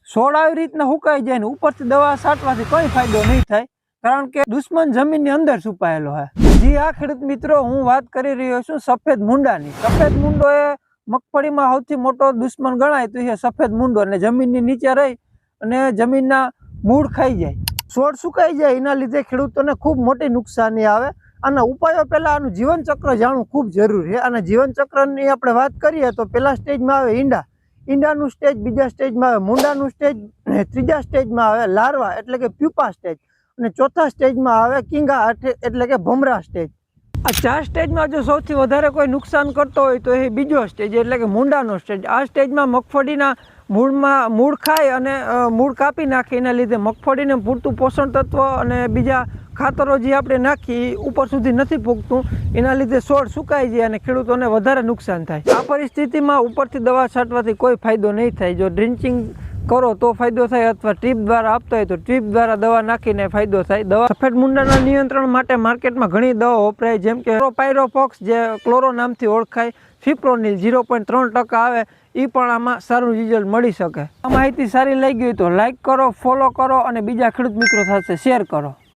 છોડ આવી રીતના સુકાઈ જાય ને ઉપરથી દવા છાંટવાથી કોઈ ફાયદો નહીં થાય, કારણ કે દુશ્મન જમીનની અંદર છુપાયેલો છે। જી આ ખેડૂત મિત્રો, હું વાત કરી રહ્યો છું સફેદ મૂંડાની। સફેદ મૂંડો એ મગફળીમાં સૌથી મોટો દુશ્મન ગણાય તો એ સફેદ મૂંડો, અને જમીનની નીચે રહી અને જમીનના મૂળ ખાઈ જાય, છોડ સુકાઈ જાય, એના લીધે ખેડૂતોને ખૂબ મોટી નુકસાની આવે। આના ઉપાયો પહેલા આનું જીવન ચક્ર જાણવું ખૂબ જરૂરી છે। અને જીવન ચક્રની આપણે વાત કરીએ તો પહેલા સ્ટેજમાં આવે ઈંડાનું સ્ટેજ, બીજા સ્ટેજમાં આવે મૂંડાનું સ્ટેજ, ત્રીજા સ્ટેજમાં આવે લાર્વા એટલે કે પ્યુપા સ્ટેજ, અને ચોથા સ્ટેજમાં આવે કિંગા એટલે કે ભમરા સ્ટેજ। આ 4 સ્ટેજમાં જો સૌથી વધારે કોઈ નુકસાન કરતો હોય તો એ બીજો સ્ટેજ એટલે કે મૂંડાનો સ્ટેજ। આ સ્ટેજમાં મગફળીના મૂળ ખાય અને મૂળ કાપી નાખે, એના લીધે મગફળીને પૂરતું પોષણ તત્વ અને બીજા ખાતરો જે આપણે નાખી ઉપર સુધી નથી પૂગતું, એના લીધે છોડ સુકાઈ જાય અને ખેડૂતોને વધારે નુકસાન થાય। આ પરિસ્થિતિમાં ઉપરથી દવા છાંટવાથી કોઈ ફાયદો નહીં થાય। જો ડ્રિન્ચિંગ કરો તો ફાયદો થાય, અથવા ટ્રીપ દ્વારા આપતા હોય તો ટ્રીપ દ્વારા દવા નાખીને ફાયદો થાય। દવા સફેદ મૂંડાના નિયંત્રણ માટે માર્કેટમાં ઘણી દવાઓ વપરાય, જેમ કે પાયરોફોક્સ જે ક્લોરો નામથી ઓળખાય, ફિપ્રોનિલ 0.3% આવે, એ પણ આમાં સારું રિઝલ્ટ મળી શકે। આ માહિતી સારી લાગી હોય તો લાઈક કરો, ફોલો કરો અને બીજા ખેડૂત મિત્રો સાથે શેર કરો।